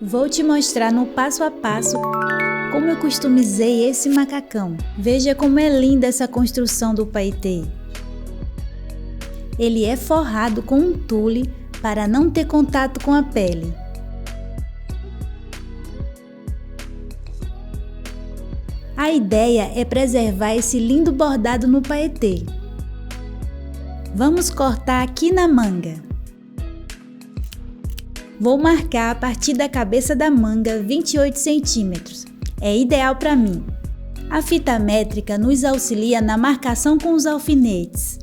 Vou te mostrar no passo a passo como eu customizei esse macacão. Veja como é linda essa construção do paetê. Ele é forrado com um tule para não ter contato com a pele. A ideia é preservar esse lindo bordado no paetê. Vamos cortar aqui na manga. Vou marcar a partir da cabeça da manga 28 centímetros. É ideal para mim. A fita métrica nos auxilia na marcação com os alfinetes.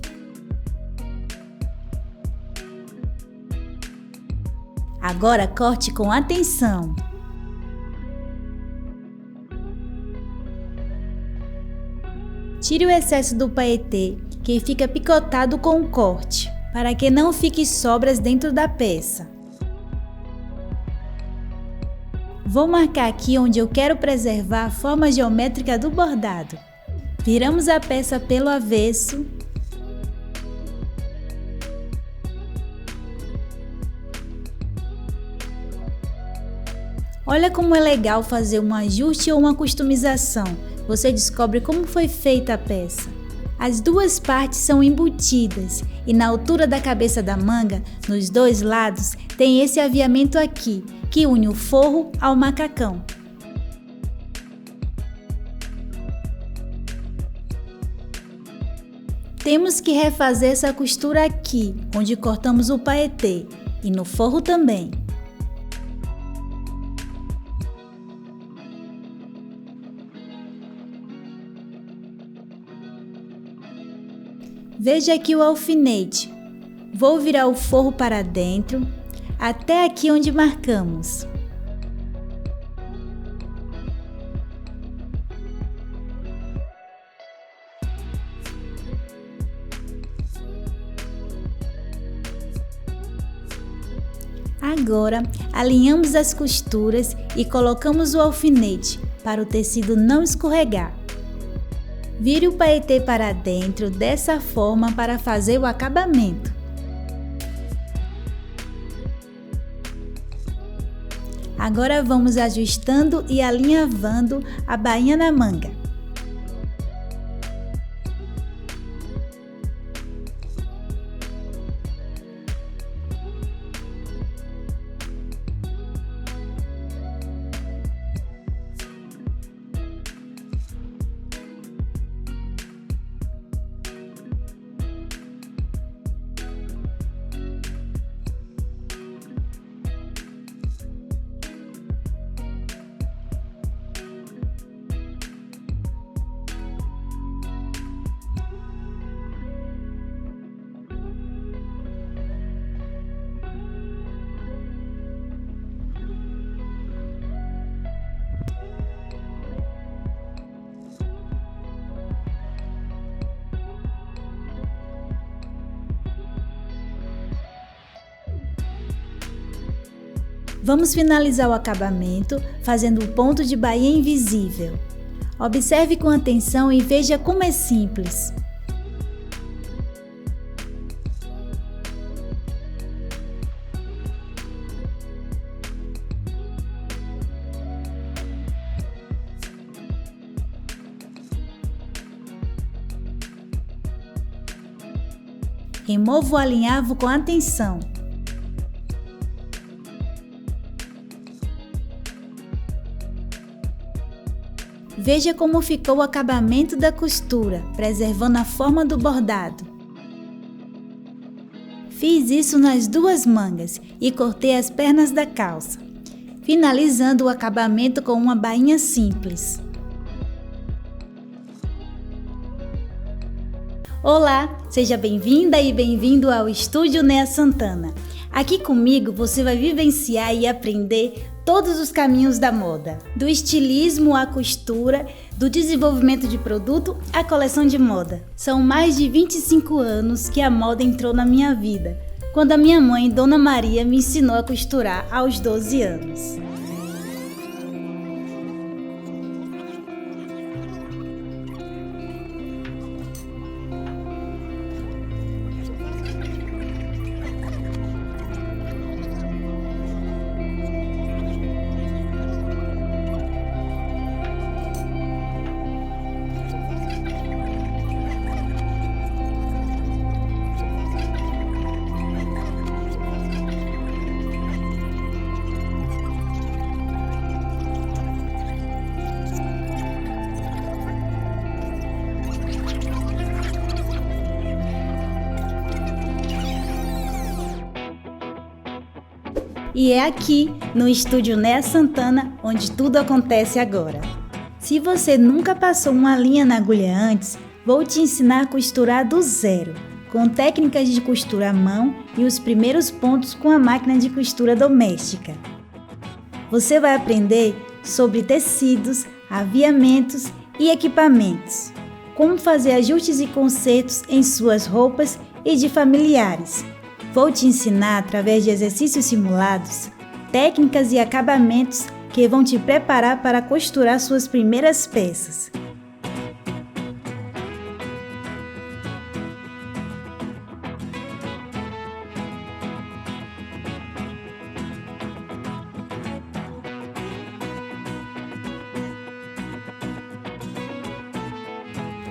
Agora corte com atenção. Tire o excesso do paetê, que fica picotado com o corte, para que não fique sobras dentro da peça. Vou marcar aqui onde eu quero preservar a forma geométrica do bordado. Viramos a peça pelo avesso. Olha como é legal fazer um ajuste ou uma customização. Você descobre como foi feita a peça. As duas partes são embutidas e na altura da cabeça da manga, nos dois lados, tem esse aviamento aqui, que une o forro ao macacão. Temos que refazer essa costura aqui, onde cortamos o paetê, e no forro também. Veja aqui o alfinete. Vou virar o forro para dentro, até aqui onde marcamos. Agora, alinhamos as costuras e colocamos o alfinete para o tecido não escorregar. Vire o paetê para dentro dessa forma para fazer o acabamento. Agora vamos ajustando e alinhavando a bainha na manga. Vamos finalizar o acabamento fazendo um ponto de bainha invisível. Observe com atenção e veja como é simples. Remova o alinhavo com atenção. Veja como ficou o acabamento da costura, preservando a forma do bordado. Fiz isso nas duas mangas e cortei as pernas da calça, finalizando o acabamento com uma bainha simples. Olá, seja bem-vinda e bem-vindo ao Estúdio Nea Santana. Aqui comigo você vai vivenciar e aprender todos os caminhos da moda, do estilismo à costura, do desenvolvimento de produto à coleção de moda. São mais de 25 anos que a moda entrou na minha vida, quando a minha mãe, Dona Maria, me ensinou a costurar aos 12 anos. E é aqui, no Estúdio Nea Santana, onde tudo acontece agora. Se você nunca passou uma linha na agulha antes, vou te ensinar a costurar do zero, com técnicas de costura à mão e os primeiros pontos com a máquina de costura doméstica. Você vai aprender sobre tecidos, aviamentos e equipamentos, como fazer ajustes e consertos em suas roupas e de familiares. Vou te ensinar, através de exercícios simulados, técnicas e acabamentos que vão te preparar para costurar suas primeiras peças.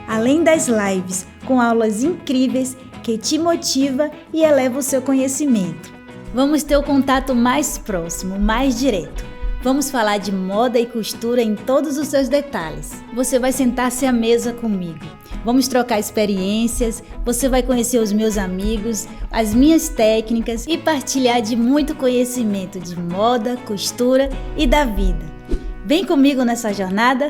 Além das lives com aulas incríveis que te motiva e eleva o seu conhecimento. Vamos ter o contato mais próximo, mais direto. Vamos falar de moda e costura em todos os seus detalhes. Você vai sentar-se à mesa comigo. Vamos trocar experiências, você vai conhecer os meus amigos, as minhas técnicas e partilhar de muito conhecimento de moda, costura e da vida. Vem comigo nessa jornada?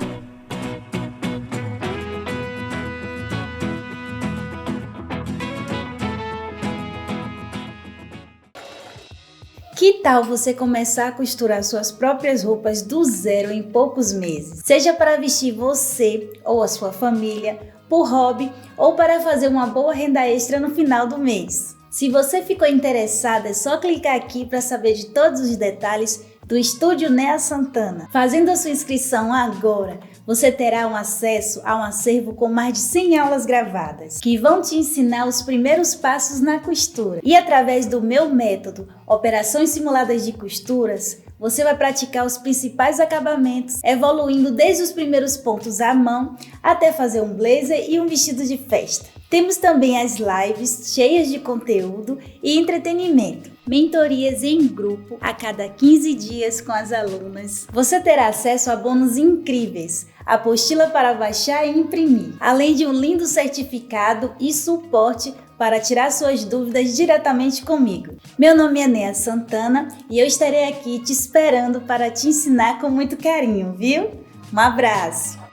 Que tal você começar a costurar suas próprias roupas do zero em poucos meses? Seja para vestir você ou a sua família, por hobby ou para fazer uma boa renda extra no final do mês. Se você ficou interessada, é só clicar aqui para saber de todos os detalhes do Estúdio Nea Santana. Fazendo a sua inscrição agora, você terá um acesso a um acervo com mais de 100 aulas gravadas, que vão te ensinar os primeiros passos na costura. E através do meu método, Operações Simuladas de Costuras, você vai praticar os principais acabamentos, evoluindo desde os primeiros pontos à mão até fazer um blazer e um vestido de festa. Temos também as lives cheias de conteúdo e entretenimento, mentorias em grupo a cada 15 dias com as alunas. Você terá acesso a bônus incríveis, apostila para baixar e imprimir, além de um lindo certificado e suporte para tirar suas dúvidas diretamente comigo. Meu nome é Nea Santana e eu estarei aqui te esperando para te ensinar com muito carinho, viu? Um abraço!